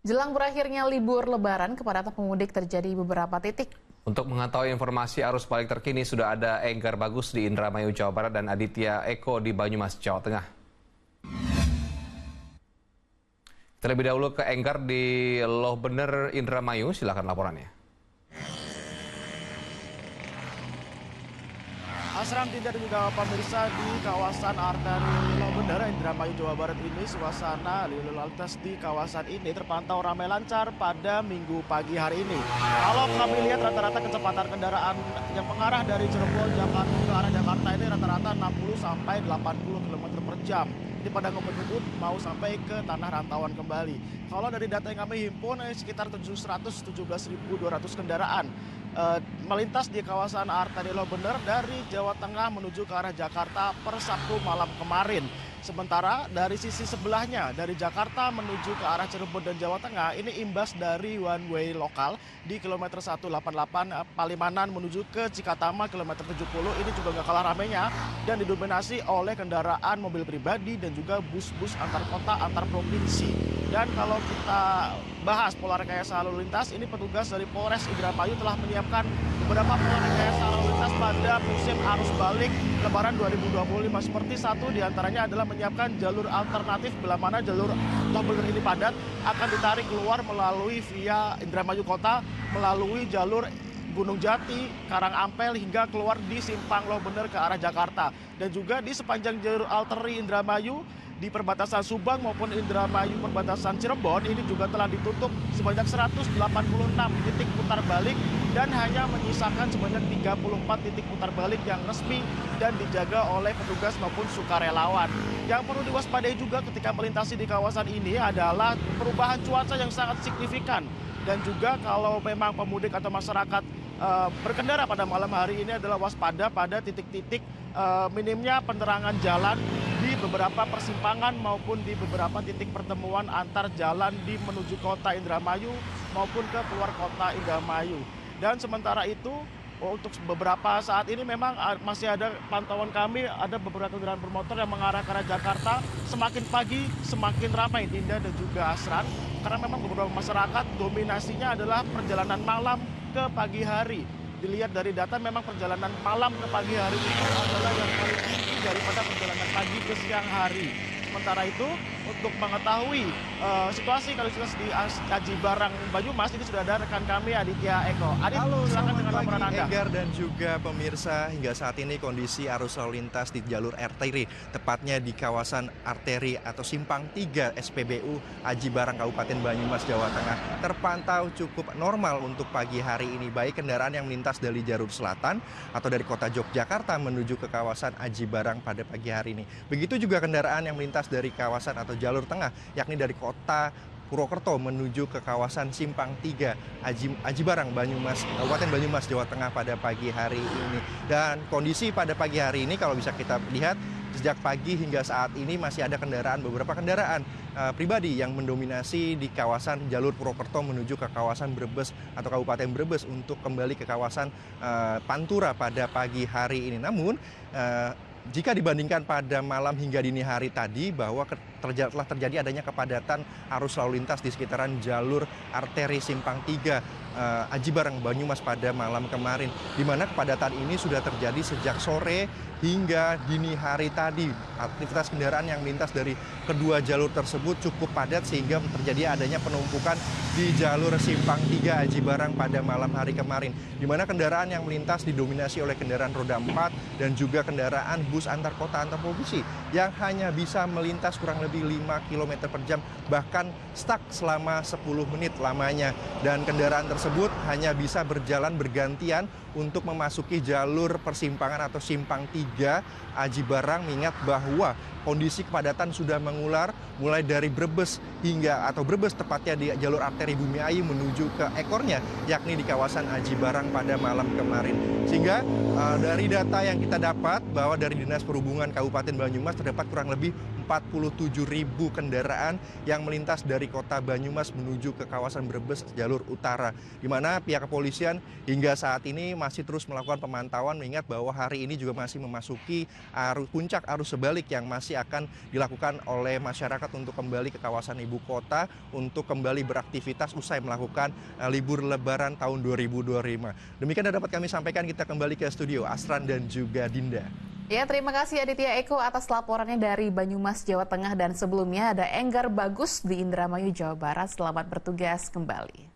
Jelang berakhirnya libur Lebaran, kepadatan pemudik terjadi di beberapa titik. Untuk mengetahui informasi arus balik terkini, sudah ada Enggar Bagus di Indramayu, Jawa Barat, dan Aditya Eko di Banyumas, Jawa Tengah. Terlebih dahulu ke Enggar di Loh Bener, Indramayu. Silakan laporannya. Asram tidak juga pemirsa di kawasan arteri Loh Bener, Indramayu, Jawa Barat ini suasana lalu lintas di kawasan ini terpantau ramai lancar pada Minggu pagi hari ini. Kalau kami lihat rata-rata kecepatan kendaraan yang mengarah dari Cirebon Jakarta ke arah Jakarta ini rata-rata 60 sampai 80 km per jam. Ini pada ngebut-ngebut mau sampai ke tanah rantauan kembali. Kalau dari data yang kami himpun sekitar 717.200 kendaraan melintas di kawasan arteri Loh Bener dari Jawa Tengah menuju ke arah Jakarta per Sabtu malam kemarin. Sementara dari sisi sebelahnya, dari Jakarta menuju ke arah Cirebon dan Jawa Tengah, ini imbas dari one way lokal di kilometer 188 Palimanan menuju ke Cikatama kilometer 70. Ini juga nggak kalah ramainya dan didominasi oleh kendaraan mobil pribadi dan juga bus-bus antar kota, antar provinsi. Dan kalau kita bahas pola rekayasa lalu lintas, ini petugas dari Polres Indramayu telah menyiapkan beberapa pola rekayasa lalu lintas pada musim arus balik Lebaran 2025. Seperti satu diantaranya adalah menyiapkan jalur alternatif bila mana jalur Loh Bener ini padat akan ditarik keluar melalui via Indramayu Kota, melalui jalur Gunung Jati, Karangampel hingga keluar di simpang Loh Bener ke arah Jakarta. Dan juga di sepanjang jalur arteri Indramayu di perbatasan Subang maupun Indramayu perbatasan Cirebon ini juga telah ditutup sebanyak 186 titik putar balik dan hanya menyisakan sebanyak 34 titik putar balik yang resmi dan dijaga oleh petugas maupun sukarelawan. Yang perlu diwaspadai juga ketika melintasi di kawasan ini adalah perubahan cuaca yang sangat signifikan. Dan juga kalau memang pemudik atau masyarakat berkendara pada malam hari ini adalah waspada pada titik-titik minimnya penerangan jalan di beberapa persimpangan maupun di beberapa titik pertemuan antar jalan di menuju kota Indramayu maupun ke keluar kota Indramayu. Dan sementara itu untuk beberapa saat ini memang masih ada pantauan kami, ada beberapa kendaraan bermotor yang mengarah ke arah Jakarta. Semakin pagi semakin ramai Dinda dan juga Asran, karena memang beberapa masyarakat dominasinya adalah perjalanan malam ke pagi hari. Dilihat dari data memang perjalanan malam ke pagi hari itu adalah yang paling tinggi daripada perjalanan pagi ke siang hari. Sementara itu untuk mengetahui situasi kalau lintas di Aji Barang Banyumas ini sudah ada rekan kami Aditya Eko. Halo, silakan dengan selamat laporan pagi Anda. Enggar dan juga pemirsa. Hingga saat ini kondisi arus lalu lintas di jalur arteri, tepatnya di kawasan arteri atau simpang 3 SPBU Aji Barang Kabupaten Banyumas, Jawa Tengah terpantau cukup normal untuk pagi hari ini. Baik kendaraan yang melintas dari jalur selatan atau dari kota Yogyakarta menuju ke kawasan Aji Barang pada pagi hari ini. Begitu juga kendaraan yang melintas dari kawasan atau jalur tengah, yakni dari kota Purwokerto menuju ke kawasan Simpang 3 Aji Barang Banyumas, Kabupaten Banyumas, Jawa Tengah pada pagi hari ini. Dan kondisi pada pagi hari ini kalau bisa kita lihat sejak pagi hingga saat ini masih ada beberapa kendaraan pribadi yang mendominasi di kawasan jalur Purwokerto menuju ke kawasan Brebes atau Kabupaten Brebes untuk kembali ke kawasan Pantura pada pagi hari ini. Namun jika dibandingkan pada malam hingga dini hari tadi bahwa telah terjadi adanya kepadatan arus lalu lintas di sekitaran jalur arteri Simpang 3 Aji Barang Banyumas pada malam kemarin, di mana kepadatan ini sudah terjadi sejak sore hingga dini hari tadi. Aktivitas kendaraan yang melintas dari kedua jalur tersebut cukup padat sehingga terjadi adanya penumpukan di jalur Simpang 3 Aji Barang pada malam hari kemarin, di mana kendaraan yang melintas didominasi oleh kendaraan roda 4 dan juga kendaraan bus antar kota antar provinsi yang hanya bisa melintas kurang lebih 5 km per jam, bahkan stuck selama 10 menit lamanya. Dan kendaraan tersebut hanya bisa berjalan bergantian untuk memasuki jalur persimpangan atau Simpang 3 Aji Barang, mengingat bahwa kondisi kepadatan sudah mengular mulai dari Brebes tepatnya di jalur arteri Bumi Ayu menuju ke ekornya, yakni di kawasan Aji Barang pada malam kemarin. Sehingga dari data yang kita dapat bahwa dari Dinas Perhubungan Kabupaten Banyumas terdapat kurang lebih 47.000 kendaraan yang melintas dari kota Banyumas menuju ke kawasan Brebes jalur utara. Di mana pihak kepolisian hingga saat ini masih terus melakukan pemantauan, mengingat bahwa hari ini juga masih memasuki puncak arus sebalik yang masih akan dilakukan oleh masyarakat untuk kembali ke kawasan ibu kota untuk kembali beraktivitas usai melakukan libur lebaran tahun 2025. Demikian yang dapat kami sampaikan, kita kembali ke studio Asran dan juga Dinda. Ya, terima kasih Aditya Eko atas laporannya dari Banyumas, Jawa Tengah, dan sebelumnya ada Enggar Bagus di Indramayu, Jawa Barat. Selamat bertugas kembali.